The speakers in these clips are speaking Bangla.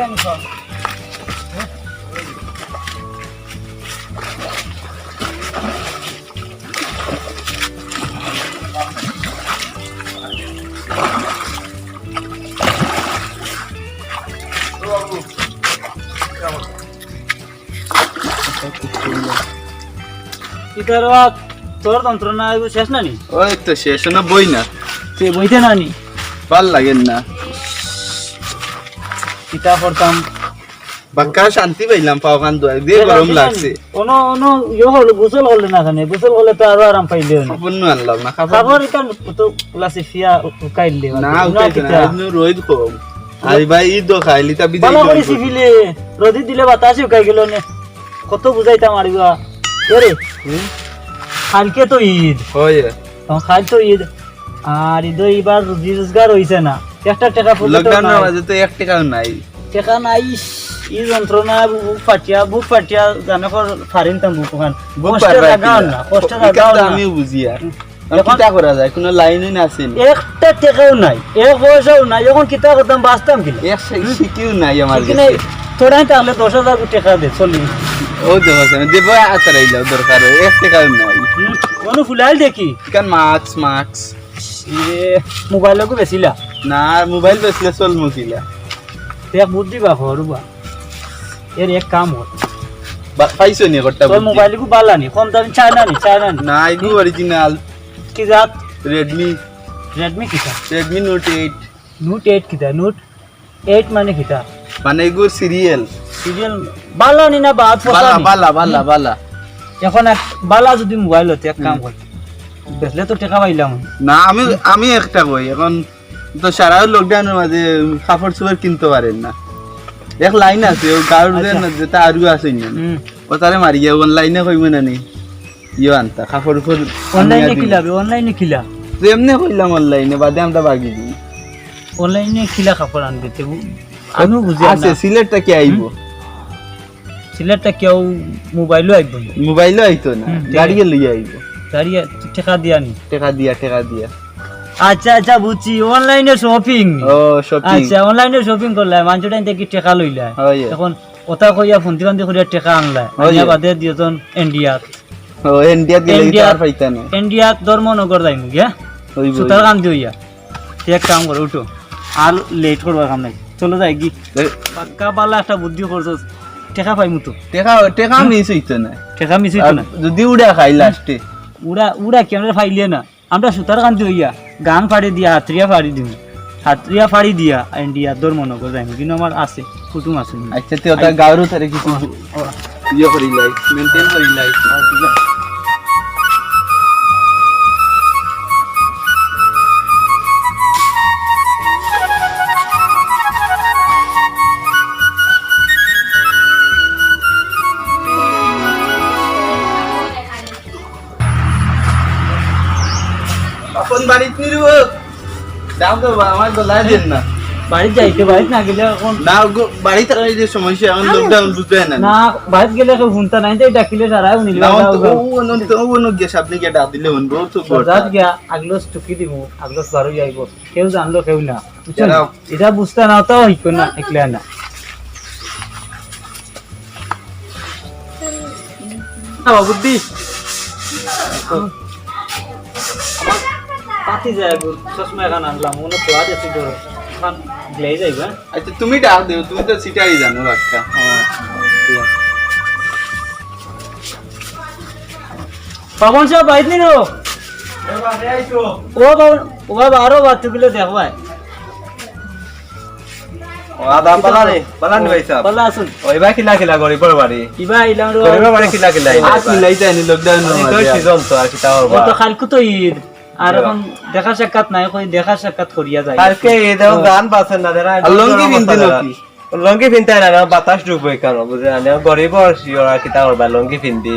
কেন সব তোর যন্ত্রণা শেষ না নি? ওই তো শেষ না, বই না সে বইতে না নি ভাল লাগেন না, কিতা করতাম বাক্কা শান্তি পাইলাম, পাও কান দিয়ে গরম লাগছে। ono ono yo holo গোসল হল না খানে, গোসল হলে তো আরো আরাম পাইলে না। খাবার নু আনলাম না, খাবার এটা তো ক্লাসিফিয়া উকাইলে না উকাইতে না, আজনু রোদ কম আই ভাই ঈদ খাইলি তা বিদায় ভালো করে সিভিলে রোদি দিলে বাতাসে উকাই গেল না, কত বুঝাইতাম আরিবা ওরে কালকে তো ঈদ হয়, তখন কাল তো ঈদ আর ঈদ এবার রোজি রোজগার হইছে না, একটা টাকা ফুল লকডাউনের মাঝে তো 1 টাকাও নাই, টাকা নাই। এই যন্ত্রণা বুক ফাটিয়া জানো ফারিন তাম বুক খান কষ্ট লাগাও না, কষ্ট লাগাও না। আমি বুঝি আর কিটা করা যায়, কোনো লাইনই না আছে, একটা টাকাও নাই, এক পয়সাও নাই, যখন কিতা করতাম বাঁচতাম কি এক শিকিও নাই আমার কাছে কাছে। তোরাই তাহলে 10,000 টাকা দে চলি ও দেখো দেব আতারাইলা দরকার 1 টাকাও নাই, কোন ফুলাইল দেখি কারণ মার্কস মোবাইলকো বেছিলা না, মোবাইল বেচলে চল মুকিলা এক বুদ্ধি বা হরুবা এর এক কাম হল পাইছো নি করতে, তোর মোবাইলকো বালানি কম দামি চায়না নি না এগু অরিজিনাল কি জাত রেডমি কিটা রেডমি নোট 8 কিটা নোট 8 মানে কিটা মানে এগু সিরিয়াল বালানি না বাদ ফসানি বালা এখন এক বালা যদি মোবাইল হতে এক কাম কর বেচলে তো টাকা পাইলাম না। আমি একটা কই, এখন তো সারা লকডাউনের মাঝে কাপড় চোপড় কিনতে পারেন না, এক লাইন আছে ও গার্ডেন যেটা আরু আছে না ও তারে মারি গিয়া অনলাইনে কইব না নি ইও আনতা কাপড় উপর অনলাইনে খিলা এমনি কইলাম অনলাইনে বাদে আমরা বাগি দিই অনলাইনে খিলা কাপড় আনবে তে আমি বুঝি আছে। সিলেটটা কি আইবো? সিলেটটা কেউ মোবাইলও আইব না, মোবাইলও আইতো না, গাড়ি লইয়া আইবো, গাড়ি টাকা দিয়া নি টাকা দিয়া আচ্ছা বুঝছি অনলাইনে শপিং। ও শপিং, আচ্ছা অনলাইনে শপিং করলে মানুষটা দেখি টাকা লইলা, এখন ওটা কইয়া ফোনতি বান্দি করিয়া টাকা আনলা, আনিয়া বাদে দিয়জন ইন্ডিয়াত গেলে আর পাইতা না, ইন্ডিয়াত ধর্মনগর যাইমু গিয়া সুতার কাম দিইয়া এক কাম করে উঠো আর লেট করবার কাম নাই, চলো যাই কি পাক্কা বালা একটা বুদ্ধি করছস, টাকা পাইমু তো টাকা মিস হইতো না, টাকা মিস হইতো না যদি উড়া খাই লাস্টে উড়া কেমনে ফাইলে না, আমরা সুতার কান্তি হইয়া গান ফাড়ি দিয়া হাতরিয়া ফাড়ি দিয়া ইন্ডিয়া ধর্মনগর যাইমু, কিন্তু আমার আছে কুটুম আছে। আচ্ছা তে ওটা গাউরু তারে কিছু ইয়ে করি লাই মেইনটেইন করি লাই, ঠিক আছে। কোন বাড়িতে নিরব দাও তো আমার দলাই দেন না, বাড়িতে যাইতে বাড়িতে না গেলে এখন না বাড়িতে রাই যে সমস্যা এখন লকডাউন বুঝতে না, না বাড়িতে গেলে কেউ শুনতা নাই তাই ডাকিলে সারাই উনি ও গেছ আপনি কে ডাক দিলে হন বহুত রাত গিয়া আগলস টুকি দিমু, আগলস বারো যাইব, কেউ জানলো কেউ না, এটা বুঝতে না তাও হইতো না একলা না বুদ্ধি পাতি যায় চশমা এখন আনলাম মনে তো আজ আছে ধরো এখন গ্লাই যাইবা। আচ্ছা তুমি ডাক দিও, তুমি তো সিটাই জানো রাখা। পাবন সাহেব বাইত নি রো ও বাবা আরো বাচ্চা গুলো দেখবাই আদা পালারে পালানি ভাই সাহেব পালা আসুন ওই ভাই কিলা গরি পড়বাড়ি ইবা ইলাম রো গরিবা মানে কিলা আজ মিলাইতে আনি লকডাউন তো সিজন তো আর কিটা হবে তো কালকে তো ঈদ আর এখন দেখা সাক্ষাৎ নাই কই দেখা সাক্ষাৎ করিয়া যায় কালকে ঈদেও গান বাসন না দেরা লঙ্গি বিনতে নাকি লঙ্গি বিনতে না বাতাস ঢুকবে কেন বুঝে না গরিব আর সিওরা কিটা করবা লঙ্গি বিনতে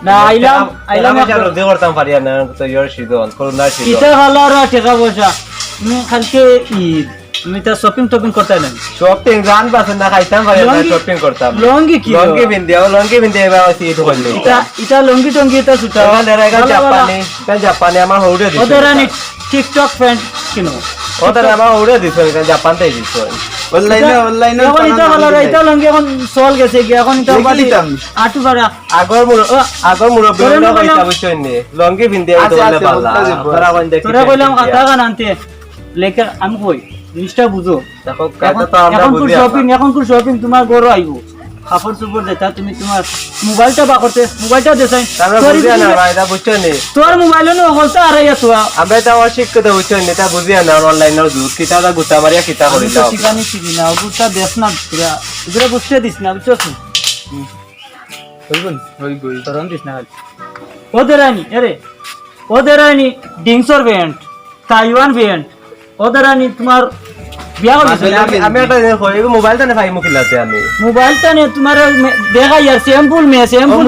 না আইলাম আমি রোদে করতাম পারি না তো ইওর সিজন করোনা সিজন কিটা ভালো আর টাকা পয়সা তুমি কালকে ঈদ তুমি তো শপিং করতে না শপিং গান বাসন না খাইতাম পারি না শপিং করতাম লঙ্গি কি লঙ্গি বিনতে এবার ঈদ করলে এটা লঙ্গি টঙ্গি এটা সুতা জাপানি আমার হৌড়ে দিছে ওদের টিকটক ফ্রেন্ড কিনো ওটা আমার ওরে দিছো জাপান থেকে দিছো অনলাইনে এখন এটা হলো এটা লঙ্গি এখন চল গেছে কি এখন এটা বাড়ি আটু পারা আগর মুরব্বীরা কইতা বুঝছো নি লঙ্গি ভিন্দে আইতো বলে পাল্লা তোরা কোন দেখি তোরা কইলাম কথা গান আনতে লেখা আমি কই জিনিসটা বুঝো দেখো কাটা তো আমরা বুঝি এখন কোন শপিং তোমার গরো আইবো কাপড় চোপড় দেতা তুমি তোমার মোবাইলটা বা করতে মোবাইলটা দেছাই আমরা বুঝি না ভাই এটা বুঝছো নি তোর মোবাইলে নো হলতা আর ইয়া তো আমরা এটা অশিক্ষিত বুঝছো নি এটা বুঝি না অনলাইনে দুধ কিতাটা গুতা মারিয়া কিতা করে দাও ঠিকানি শিখি না ওগুলা দেখ না তোরা এগুলা বুঝতে দিস না বুঝছস হই গই তরম দিস না ওদের আনি ডিংসর ভেন্ট তাইওয়ান ভেন্ট ওদের আনি তোমার বিয়া আমি একটা মোবাইলটা নে ভাই মুখিলাতে আমি মোবাইলটা নে তোমার দেখা ইয়ার স্যাম্পল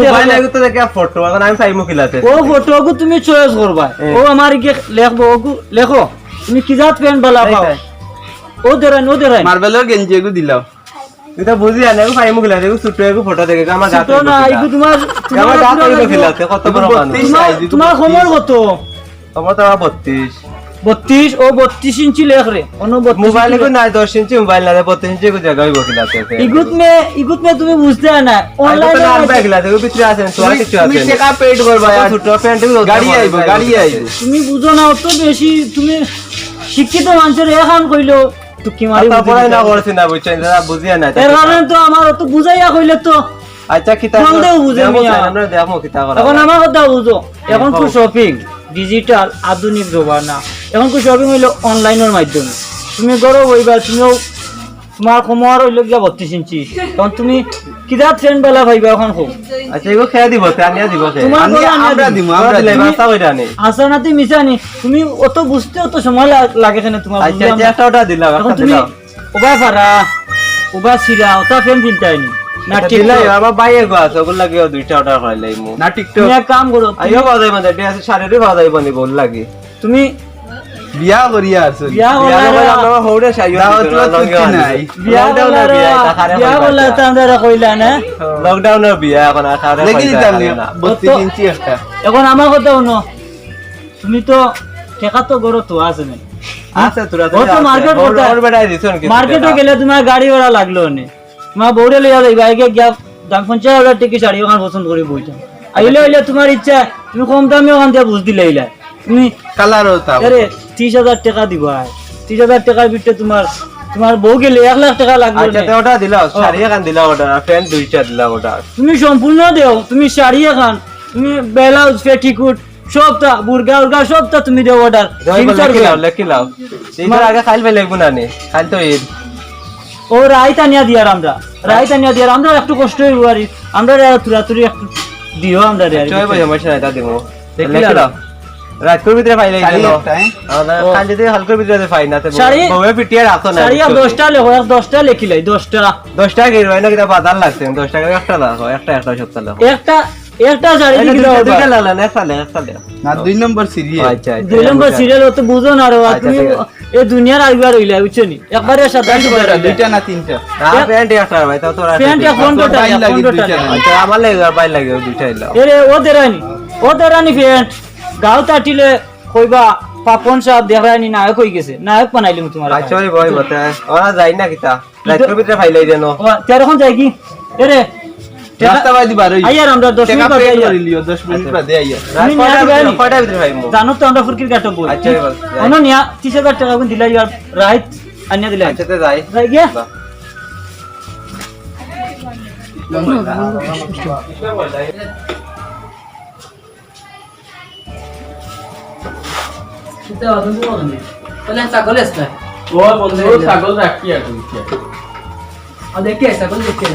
মোবাইল লাগে তো দেখে ফটো এখন আমি ভাই মুখিলাতে ও ফটো কো তুমি চয়েস করবা ও আমার কি লেখবো ওগু লেখো তুমি কি জাত পেন বালা পাও ওদের আনি মার্বেলের গেঞ্জি এগু দিলাও এটা বুঝি না ভাই মুখিলাতে ছোট এগু ফটো দেখে আমার গাত তো না ইগু তোমার গাত মুখিলাতে কত বড় মানুষ তোমার খবর কত আমার তো 32 ও 32 ইঞ্চি লেখ রে অন্য 32 মোবাইল কো না 10 ইঞ্চি মোবাইল না 32 ইঞ্চি কো জায়গা হইব কিলাতে ইগুত মে তুমি বুঝতে না অনলাইনে আর বাইকলা দেখো ভিতরে আছেন তো আর কিছু আছে তুমি টাকা পেড করবা ছোট প্যান্ট গাড়ি আইবো তুমি বুঝো না অত বেশি তুমি শিক্ষিত মানুষের এখন কইলো তো কি মারি পড়াই না করছিস না বুঝছেন দাদা বুঝিয়া না এর কারণে তো আমার অত বুঝাইয়া কইলে তো আচ্ছা কিতা আমরা দেখো কিতা করা এখন আমার কথা বুঝো এখন তো শপিং ডিজিটাল আধুনিক জমানা এখন তো শপিং হইলো অনলাইনের মাধ্যমে তুমি গরো হইবা তুমিও তোমার সময় হইলো গিয়া 32 ইঞ্চি তখন তুমি কিদা ট্রেন বেলা ভাইবা এখন খুব আচ্ছা এগো খেয়া দিব আনিয়া দিব আমরা দিলে বাসা হইরা নে আসা না তুমি মিশানি তুমি অত বুঝতে অত সময় লাগে কেন তোমার আচ্ছা একটা ওটা দিলাম এখন তুমি ওবা পারা ওবা সিরা ওটা ফ্যান কিনতাইনি না ঠিক দিলাই আমার বাইরে গো আছে ওগুলা লাগিও দুইটা অর্ডার করলাই মু না টিকটক তুমি এক কাম করো আইও বাজাই মানে এটা আছে শাড়িরে বাজাই বনি বল লাগে তুমি বিয়া করিয়া আছো বিয়া আমরা হৌড়ে শাইও বিয়া বলা তো আমরা কইলা না লকডাউনের বিয়া এখন আখারে দেখি তাহলে 32 ইঞ্চি একটা এখন আমার কথা শুনো তুমি তো টাকা তো গরো তো আছে না আচ্ছা তোরা ও তো মার্কেট করতে ওর বেটাই দিছন কি মার্কেটে গেলে তোমার গাড়ি ভাড়া লাগলো না মা বউরে লইয়া যাইবা আগে গিয়া দাম 50,000 টাকা শাড়ি ওখান পছন্দ করে বইটা আইলে তোমার ইচ্ছা তুমি কম দামে ওখান থেকে বুঝ দিলাইলা তুমি কালার হতা আরে 30,000 টাকা দিবা 30,000 টাকার ভিতরে তোমার বউ গেলে 1 লাখ টাকা লাগবে আচ্ছা ওটা দিলাও শাড়ি এখান দিলাও ওটা প্যান্ট দুইটা দিলাও ওটা তুমি সম্পূর্ণ দেও তুমি শাড়ি এখান তুমি ব্লাউজ পেটিকোট সবটা বুরগা সবটা তুমি দেও অর্ডার লেখিলাও এইটার আগে খাইল ফেলে লাগবো না নে খাইল তো ঈদ ও রাইতা নিয়া দিয়ার আমরা একটু কষ্ট হইব আর আমরা তুরাতুরি একটু দিও আমরা রে চয় ভাই আমার সাথে দিমু লেখিলাও রাতকুর ভিতরে ফাইল আইলো খালি দিতে হালকুর ভিতরে ফাইল না তে বউয়ে পিটিয়ে রাখো না শাড়ি 10টা লেখো 10টা লেখিলাই 10টা কি রইনা কিটা বাজার লাগছে 10 টাকা একটা লাগো একটা সপ্তাহ লাগো একটা শাড়ি দিকে লাগলা না সালে না 2 নম্বর সিরিয়াল আচ্ছা 2 নম্বর সিরিয়াল তো বুঝো না রে তুমি এই দুনিয়ার আইবার হইলা বুঝছনি একবারে সাদা দুইটা না তিনটা না প্যান্ট একটা ভাই তাও তোরা প্যান্ট ফোন করতে আচ্ছা আমার লাগে বাইর লাগে দুইটাই লাও এরে ওদের রানি প্যান্ট গাও তাটিলে কইবা পাপন সাহেব দেখায়নি নায়ক হই গেছে নায়ক বানাইলি তোমার আচ্ছা ওই বই বতা ওরা যাই না কিতা রাতকুর ভিতরে ফাইলাই দেন ও তেরে কোন যাই কি এরে রাস্তা বাদি বার হই আইয়ার আমরা 10 মিনিট বাদে আইয়ার 10 মিনিট বাদে আইয়ার কয়টা ভিতরে ভাইমু জানো তো আমরা ফুরকির কাটো বই আচ্ছা অন নিয়া 30,000 টাকা কোন দিলাই আর রাইট আনিয়া দিলাই আচ্ছা তে যাই গিয়া ছাগল আসছে ও বন্ধু ছাগল রাখি আর দেখে ছাগল দেখে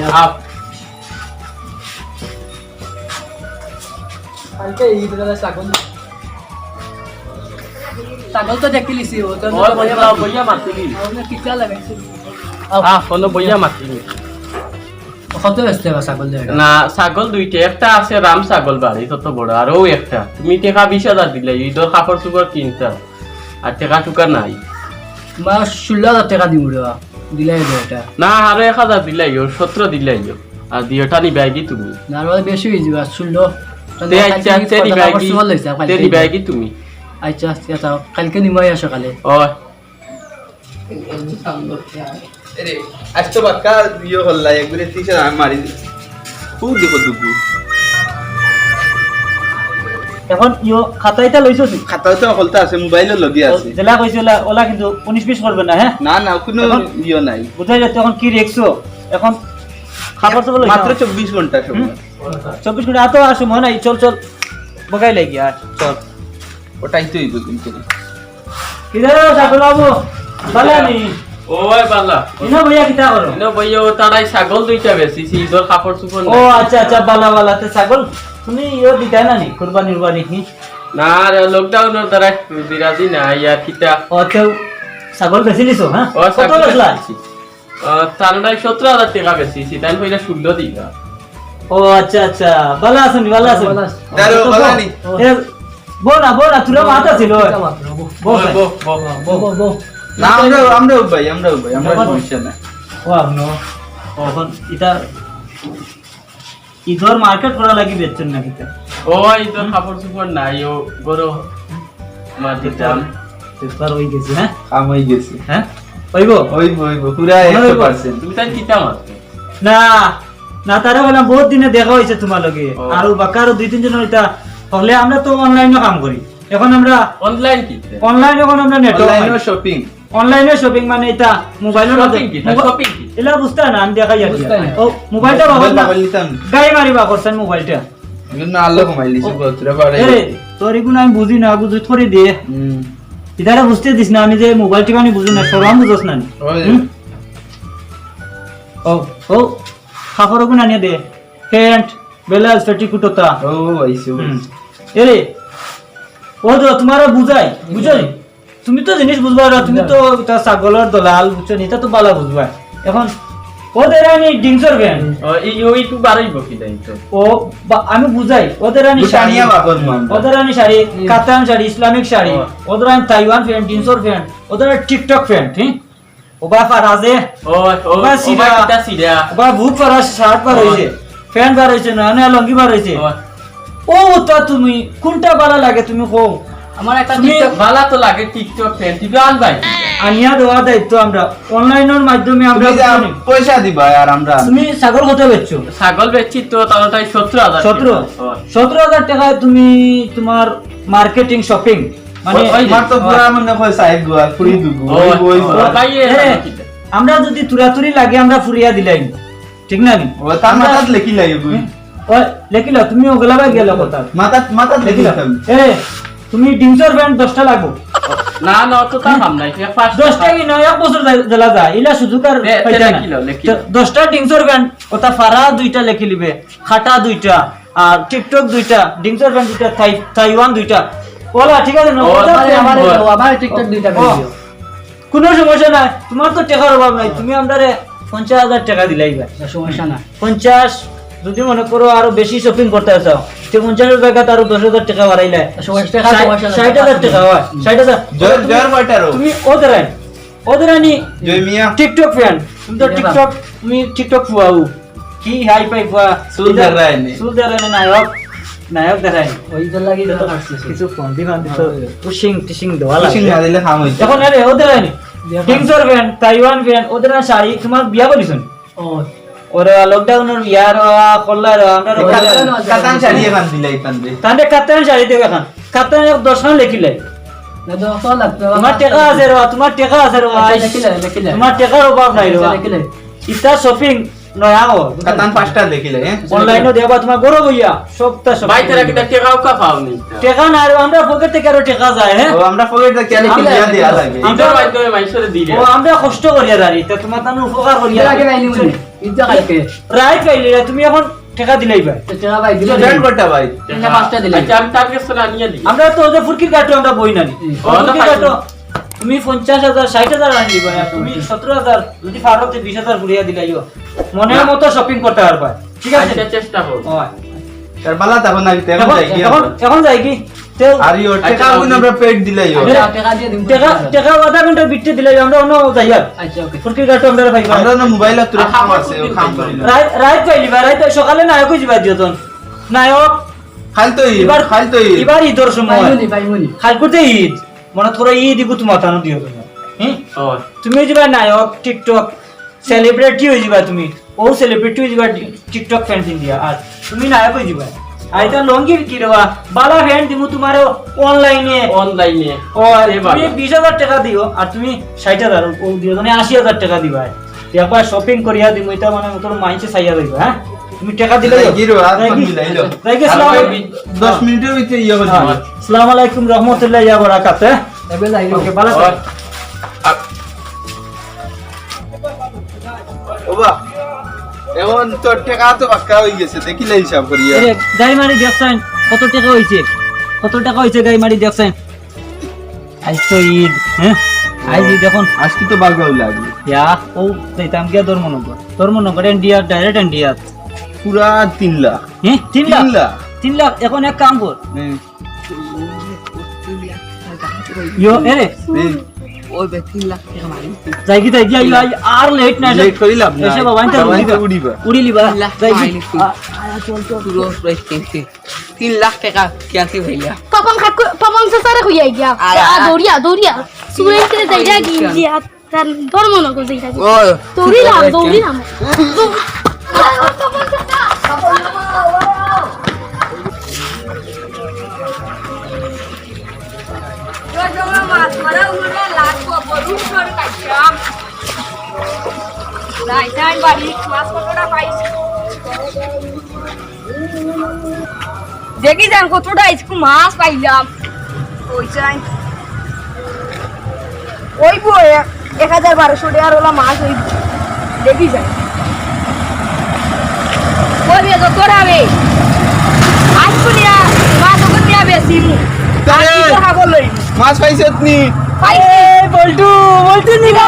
ছাগল তো দেখি লিছি ও তো বইয়া মাতিলি কিটা লাগাইছে কোনো বইয়া মাতিলি কত ব্যস্ত ছাগল না ছাগল দুইটা একটা আছে রাম ছাগল বাড়ি তত বড় আর ও একটা তুমি টাকা 20,000 দিলে ঈদের কাপড় চোপড় কিনতে আর টাকা টুকা নাই মা 16,000 টাকা দিব রে দিলাই এটা না আরো 1,000 দিলাই 17 দিলাই আর দিওটা নি ব্যাগি তুমি না আর বেশি হই যাবে 16 তে আচ্ছা তেরি ব্যাগি তুমি আচ্ছা আচ্ছা কালকে নিমাই আসো কালে ও আরে আজ তো বাক্কা ইয়ে হল্লা একবারে 30,000 আমি মারি দিই খুব দেখো দুগু এখন ইও খাতাইটা লইছো কি খাতাও তো হলতা আছে মোবাইলে লগি আছে জেলা কইছিল ওলা কিন্তু 19-20 করবে না হ্যাঁ না না কোনো ইয়ে নাই বুঝাই যাচ্ছে এখন কি রেখছো এখন খাবার তো বলো মাত্র 24 ঘন্টা সময় 24 ঘন্টা এত আসো মনে নাই চল চল বগাই লাগি আর চল ওটাই তো হইব কিন্তু কিদার ছাগল বাবু বালানি ওই বালা ইনো ভাইয়া কিতা করো ইনো ভাইয়া তারাই ছাগল দুইটা বেচিছি ঈদের কাপড় চোপড় ও আচ্ছা আচ্ছা বালা বালা তে ছাগল তুমি ইও দিতা না নি কুরবানি উরবানি কি না রে লকডাউনের দ্বারা বিরাজি না ইয়া কিতা ও তো ছাগল বেচি লিছো হ্যাঁ ও কত বেচলা তারাই 17,000 টাকা বেচিছি তাই কইলা 16 দিবা ও আচ্ছা আচ্ছা বালা আছেন বালা আছেন দারো বালানি বোনা তুরা মাথা ছিল বো না আমরা ভাই আমরা সমস্যা না ও আপনো এখন এটা ইধর মার্কেট করা লাগি বেচছেন না কিতা ও ঈদের কাপড় চোপড় নাই ও গরো মাটিটাম পেপার হই গেছে হ্যাঁ কাম হই গেছে হ্যাঁ হইব পুরা 100% তুমি তাই কিতা মাত না না তারা বললাম বহুত দিনে দেখা হয়েছে তোমার লগে ও। আর বাকারও 2-3 জন এটা হলে আমরা তো অনলাইনে কাম করি এখন আমরা অনলাইন কিতে অনলাইনে এখন আমরা অনলাইনে শপিং অনলাইনে শপিং মানে এটা মোবাইলের মধ্যে শপিং কিতা শপিং কি এলা বুঝতা না আমি দেখাই আর ও মোবাইলটা বাবা না নিতাম গাই মারিবা করছেন মোবাইলটা কিন্তু আল্লাহ কমাইলিছে বতরা বাড়ে এরে তোর এগুলো আমি বুঝি না বুঝি থরে দে ইদারা বুঝতে দিস না আমি যে মোবাইল টিপানি বুঝি না সরম বুঝছ না নি। হুম? ও খাফর গুণ আনিয়ে দে প্যান্ট বেলাস পেটিকুটতা ও আইছে এরে ও তো তোমারা বুঝাই বুঝছো নি? তুমি তো জিনিস বুঝবা না তুমি তো এটা ছাগলের দলাল বুঝছো নি এটা তো বালা বুঝবা এখন ওদের আমি ডিংসর ভ্যান ওই একটু বাড়াইব কি তাই তো ও আমি বুঝাই ওদের আমি শাড়ি বুটানিয়া বাকর মান ওদের আমি শাড়ি কাতান শাড়ি ইসলামিক শাড়ি ওদের আমি তাইওয়ান ফ্যান ডিংসর ফ্যান ওদের টিকটক ফ্যান ঠিক ওবা ফারাজে ও সিরা কিতা সিরা ওবা বুক ফারা শার্ট বার হইছে ফ্যান বার হইছে না না লঙ্গি বার হইছে ও তো তুমি কোনটা ভালো লাগে তুমি কও আমার একটা তুমি- টিকটক ভালো তো লাগে টিকটক ফ্যান টিভি আন ভাই আনিয়া দেওয়া দায়িত্ব আমরা অনলাইনের মাধ্যমে আমরা তুমি যা পয়সা দিবা আর আমরা তুমি ছাগল কত বেচছো ছাগল বেচছি তো তাই 17,000 17,000 টাকা তুমি তোমার মার্কেটিং শপিং মানে আমার তো পুরা মনে হয় সাইড গোয়া ফুরি দুগু ওই ভাই হ্যাঁ, আমরা যদি তুরাতুরি লাগে আমরা ফুরিয়া দিলাই ঠিক না নি ও তার মাথাত লেখি লাগে গুই ও লেখিলা তুমি ওগুলা বাই গেল কথা মাথাত লেখি লেখিলা লাগে এ তুমি ডিংসর ব্যান্ড 10টা লাগবো না না তো তা কাম নাই ফার্স্ট 10টা কি নয় এক বছর জ্বালা যায় ইলা সুযোগ আর পাইতা না। লেখিলো। 10টা ডিংসর ব্যান্ড ওটা ফারা 2টা লেখি লিবে খাটা 2টা আর টিকটক 2টা ডিংসর ব্যান্ড 2টা তাইওয়ান 2টা ওলা ঠিক আছে না ও, ওটা আমার- আমার টিকটক 2টা ভিডিও কোনো সমস্যা নাই তোমার তো টাকার অভাব নাই তুমি আমরারে 50,000 টাকা দিলাই ভাই সমস্যা না 50 যদি মনে করো আরো বেশি শপিং করতে চাও তো 50,000 টাকা আরো 10,000 টাকা বাড়াইলে 60,000 টাকা হয় 60,000 জয়ের কয়টারও তুমি ওদের আনি জয় মিয়া টিকটক ফ্যান তুমি তো টিকটক তুমি টিকটক ফুয়াও কি হাই পাই ফুয়া সুল দেখায় নি। সুল দেখায় না নায়ক দেখায় ওই তো লাগি তো কিছু ফোন দিবান তো টিশিং দেওয়া সিং লাগে না দিলে খাম হইছে এখন আরে ওদের আনি টিংসর ফ্যান তাইওয়ান ফ্যান ওদের আনি শাড়ি তোমার বিয়া করিছেন ওরে লকডাউনের বিয়ার কল্লার আমরা কাতান শাড়ি এখান দিলাই তানবে তাহলে কাতান শাড়ি দেবে এখন কাতান 10 খান লেখিলে তোমার টাকা আছে রে তোমার টাকা আছে রে তোমার টাকার অভাব নাই রে ইটা শপিং নয়া হো কাতান 5টা দেখিলে অনলাইনে দেবা তোমার গরো বইয়া সবটা সব ভাই তারা কিতা টাকাও কা পাওনি টাকা না রে আমরা পকেট থেকে আরো টাকা যায় হ্যাঁ ও আমরা পকেটে কেন দিয়া দেয়া লাগে ঈদের মাধ্যমে মাইসরে দিলে ও আমরা কষ্ট করিয়া দাঁড়ি তা তোমার তার উপকার করিয়া রাইট পাইলি রে, তুমি এখন টাকা দিলাই ভাই জয়েন করতে ভাই আচ্ছা আমি তার কাছে না নিয়ে দিই আমরা তো ওদের ফুরকির কাটো আমরা বই না নি ও, না ফুরকির পাইছি। কাটো তুমি 50,000 60,000 আনলি ভাই আর তুমি 17,000 যদি ফারতে 20,000 ঘুরিয়া দিলাইও মনের মতো শপিং করতে পারবা ঠিক আছে আচ্ছা চেষ্টা করব ওই। তার বালা তখন না তেমন এখন যাই কি এখন যাই কি তেও আর ইও টাকা গুণ আমরা পেট দিলাই টাকা আধা ঘন্টা বিটতে দিলাই আমরা অন্য যাই আর ফুরকির কাটো আমরা পাইবা আমরা না মোবাইল তুই খাম আছে ও খাম করিলা রাইট পাইলি ভাই রাইট সকালে নায়ক যাবা দিও তখন নায়ক খাল তো এবার ঈদের সময় খাল করতে ঈদ মনে করো ঈদ দিব তোমার তানো দিও তুমি হ্যাঁ হয় তুমি হয়ে যাবা নায়ক টিকটক সেলিব্রিটি হয়ে যাবা তুমি ও সেলিব্রিটি হয়ে যাবা টিকটক ফ্যান দিয়া আর তুমি নায়ক হয়ে যাবা আইতা লঙ্গি কি রবা বালা ফ্যান দিমু তোমার অনলাইনে ও তুমি 20,000 টাকা দিও আর তুমি 60,000 ও দিও মানে 80,000 টাকা দিবা একবার শপিং করিয়া দিমু এটা মানে তোর মাইন্ডে চাইয়া দিবা হ্যাঁ তুমি টাকা দিলে গিরো আর মিলাইলো 10 মিনিটের ভিতরে ইয়া করে দিবা আসসালামু আলাইকুম রাহমাতুল্লাহি ওয়া বারাকাতুহু এবে যাইলো ওকে ভালো ওবা এখন তোর টাকা তো বাক্কা হয়ে গেছে দেখিলে হিসাব করিয়া আরে গাই মারি দেখছেন কত টাকা হইছে গাই মারি দেখছেন আজ তো ঈদ হ্যাঁ আজ ঈদ এখন আজকে তো বাগাও লাগবে ইয়া ও যাইতাম কে তোর মনে করে ইন্ডিয়া ডাইরেক্ট ইন্ডিয়া পুরা 3 লাখ হ্যাঁ 3 লাখ 3 লাখ 3 লাখ এখন এক কাম কর ইয়ো এরে ওই বে 3 লাখ টাকা মারি যাইকি আই আর লেট না লেট করিলাম না এসে বাবা উড়িবা উড়ি লিবা যাইকি পুরো প্রেসিডেন্সি 3 লাখ টাকা ক্যাসি ভাইয়া papang sasara ko yai gya doria suren te daira gi india tan dormo no ko daira gi ওই dori lam দেখি যান কতটা আইসক্রিম মাছ পাইলাম ওই চাই ওই বই 1,1200 টাকার ওলা মাছ ওই দেখি যান ওই বে তো করাবে আইসক্রিম মাছ ওকে দিয়া বেশি তারে মাছ পাইছত নি বল্টু নিগা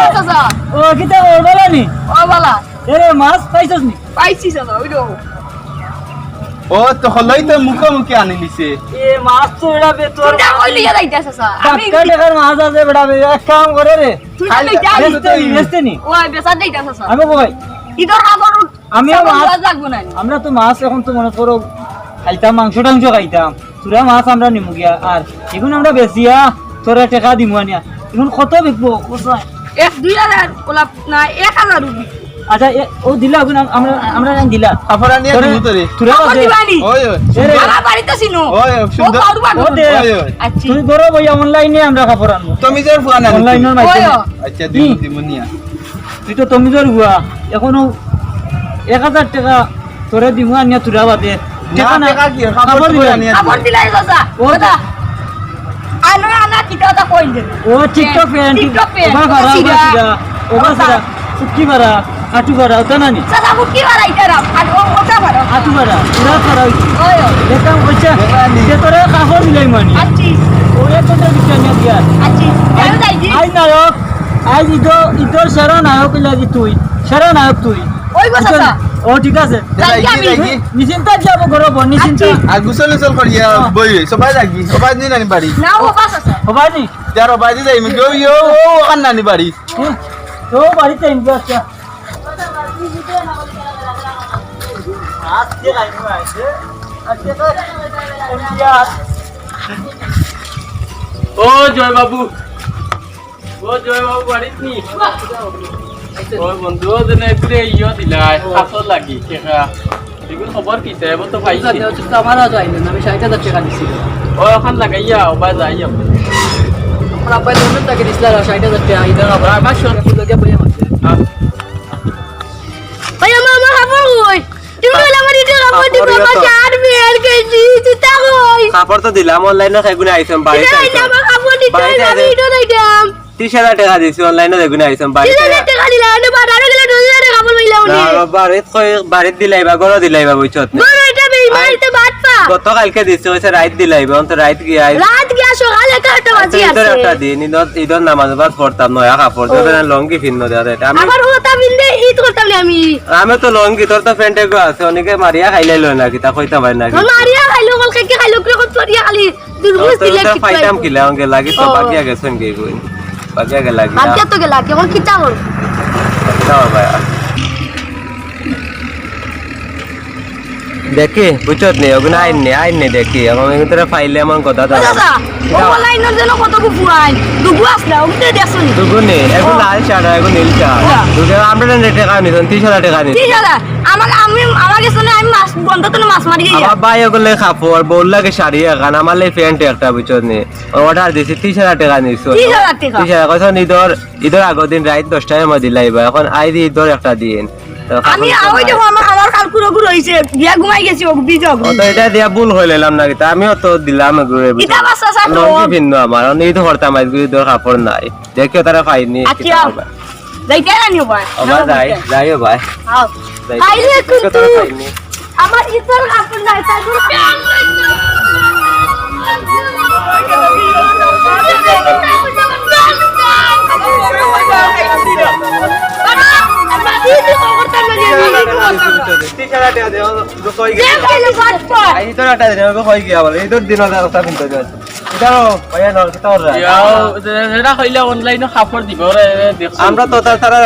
ও কিতা ও বলানি ও বালা এরে মাছ পাইছস নি পাইছি সাদা ওই দো ও তো হলাই তো মুখোমুখি আনি নিছে এ মাছ তো এড়া বে তোর তুই কই লিয়া যাইতাছ স্যার আমি টাকা টাকার মাছ আছে বেটা বে এক কাম করে রে তুই তো যাই বেচতে নি ওই বেসা যাইতাছ স্যার আমি কই ইদর খাবার আমিও মাছ লাগবো না আমরা তো মাছ এখন তো মনে করো খাইতাম মাংস টাংস খাইতাম তোরা মাছ আমরা নিমু গিয়া আর এখন আমরা বেচিয়া তোরা টাকা দিমু আনিয়া এখন কত বিকবো কোথায় 2,000 ওলা না 1,000 রুপি আচ্ছা ও দিলা এখন আমরা দিলা আফরা নিয়ে দিমু তোরে তোরা কত আছে দিবানি ওই আমার বাড়িতে ছিনু ওই সুন্দর ও দে ওই আচ্ছা তুই বড় বইয়া অনলাইনে আমরা কাপড় আনবো তুমি যে ফুয়া না অনলাইনের মাধ্যমে আচ্ছা দিমু নিয়া তুই তো তুমি জোর হুয়া এখনো 1,000 টাকা তোরে দিমু আনিয়া তোরা বাদে টাকা না টাকা কি খাবার দিলা। নিয়া খাবার দিলাই চাচা ওটা আনা কিটা কই দে ও টিকটক ফ্যান TikTok fan, ওবা ভাড়া ওবা সিরা। ওবা সিরা সুকি ভাড়া আটু ভাড়া ওটা নানি চাচা মুকি বাড়াইতে রাম আর ওটা বাড়া আটু ভাড়া পুরা ভাড়া হইছে ওই দেখাম কইছে যে তোরে কাপড় দিলাই মানি আচ্ছি ও এক কথা বিচার নিয়া দিয়া আচ্ছি যাই যাইজি আই নায়ক আই ইদর সারা নায়ক লাগি তুই সারা নায়ক তুই ওই গো চাচা ও ঠিক আছে যাইজি আমি নিশ্চিন্তা যাবো ঘরে বল নিশ্চিন্তা আর গুসল গুসল করিয়া বই সবাই লাগি সবাই নিয়ে নানি বাড়ি না ও বাস আছে হবাই নি যার বাড়ি যাই আমি গো ইয়ো ও কান নানি বাড়ি তো বাড়িতে ইনকে আচ্ছা আজকে লাইন আছে আজকে তো ইন্ডিয়া ও জয় বাবু বাড়িত নি ওই বন্ধু যেন একটু ইয়ে দিলাই হাতত লাগি টেকা এগুলো খবর কি চাইব তো পাইছি আমারও তো আইলেন আমি 60,000 টাকা দিছিল ও এখন লাগাইয়া ওবা যাই আমার আব্বাই লোনের টাকা দিছিল 60,000 টাকা ইদার আবার আমার সব লাগে বইয়া আছে oy mama khapor koi তুমি বলে আমার এটা খাবার দিব আমার চার বের কেজি তুই কই খাবার তো দিলাম অনলাইনে খাইগুনে আইছাম বাড়িতে এটা আমার খাবার দিতে আমি এটা দিতাম 30,000 টাকা দিছি অনলাইনে দেখুনে আইছাম বাড়িতে এটা টাকা দিলা না বাড়ানো গেলে 2000 খাবার পাইলাম না নি বাড়িত দিলাইবা ঘর দিলাইবা বুঝছত না বড় এটা বেইমানিতে বাদ পা গতকালকে দিছি হইছে রাত দিলাইবা অন্ত রাত গিয়া রাত গিয়া সকালে একটা বাজি আছে একটা দিন ঈদর নামাজ বাদ পড়তাম নয়া কাপড় দেবে না লঙ্গি ফিন্ন দেওয়া এটা আমি আবার হতা বিন্দে ঈদ করতাম না আমি তো লঙ্গি তোর তো ফ্রেন্ডে গো আছে অনেকে মারিয়া খাইলাই লয় নাকি তা কইতা পাই নাকি মারিয়া খাইলো কলকে কি খাইলো কি কত পড়িয়া খালি দুর্বল দিলে কি ফাইটাম কিলা অঙ্গে লাগি তো বাকিয়া গেছেন গে কই বাকিয়া গে লাগি বাদ তো গেলা কেমন কিতা বল দাও ভাই দেখি বুঝছত নি ওগুলো আইন নে দেখি আমার ভিতরে ফাইলে আমার কথা তো দাদা অনলাইনের জন্য কত ফুরাই দুগু আসলা ওকে দেখছো নি দুগুনে এখন লাল শার্ট আর এখন নীল শার্ট দুটো আমরা টাকা নিছেন 30,000 টাকা নিছেন ঠিক আছে আমাকে শুনে আমি মাছ বন্ধ করে মাছ মারি গিয়ে আমার ভাই ওগুলো কাপড় বউল লাগে শাড়ি এখন আমার লাই প্যান্ট একটা বুঝছত নি অর্ডার দিছি 30,000 টাকা নিছো 30,000 টাকা 30,000 কথা ঈদর আগের দিন রাত 10টার মধ্যে দিলাইবা এখন আই দি ঈদর একটা দিন আমি ওই যে আমার কালকুরো গুলো হইছে বিয়া ঘুমাই গেছি ও বিজগ তো এটা দিয়া ভুল হইলাম না কিন্তু আমিও তো দিলাম ঘুরে ইটা বাসা সাথে লঙ্গি ভিন্ন আমার ঈদ হরতাম আজ ঈদর কাপড় নাই দেখিও তারা পাইনি আচ্ছা যাইতে না ভাই আমার যাইও ভাই আও আইলে কিন্তু পাইনি আমার ইতর কাপড় নাই তারপর এটা হইলে অনলাইনে কাপড় দিব রে দেখছো আমরা তো তারা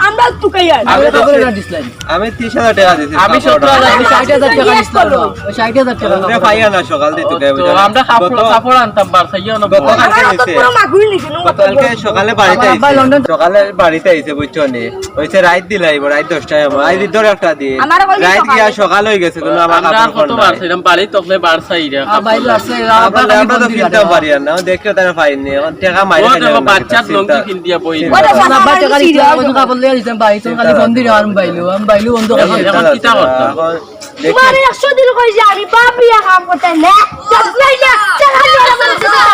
আমরা তুকাই আমি তো করে দিছিলাম আমি 30,000 টাকা দিছি আমি 17,000 আমি 60,000 টাকা দিছিলাম 60,000 টাকা রে পাইয়া না সকাল দিতে তো আমরা কাপড় আনতাম বারসাইয়া না গতকালকে নিছে পুরো মাগুই নিছে গতকালকে সকালে বাড়িতে আমার আব্বা লন্ডন আইছে সকালে বাড়িতে আইছে বুঝছো নি হইছে রাত দিলাইব রাত 10টায় আই দি ধরে একটা দিন আমার বলি রাত গিয়া সকাল হই গেছে কিন্তু আমার আমরা কাপড় কত কোন বারসাইলাম বাড়ি তকলে বারসাই রে বাইরে আছে আমরা তো কিনতে পারি না দেখো তারা পাইনি এখন টাকা মাইরে ও দেখো বাচ্চার লঙ্গি কিন দিয়া বই ওটা আমার আব্বা টাকা দিছে সাদা আমি কাপড় লইয়া দিতাম ভাই তো খালি বন্ধ দিও আর বাইলু বন্ধ করে এখন কিটা করতাম দেখি তোমার 100 দিন কই যে আমি বাপিয়া কাম করতে না যাই না টাকা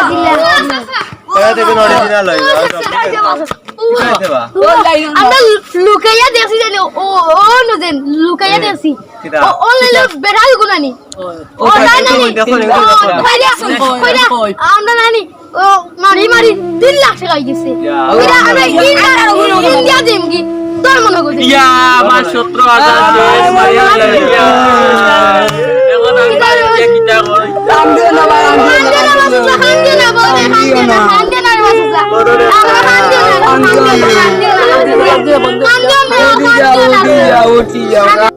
দিলে ওরা দেখুন অরিজিনাল হই আমরা লুকাইয়া দেখছি জানি ও নদেন লুকাইয়া দেখছি ও অনলাইনে বেড়াল গুনানি ও নানি আমরা নানি ও মারি 3 লাখ টাকা গেছে ওইটা আমরা ইন্ডিয়া দেম কি তোর মনে করছিস ইয়া আমার 17,000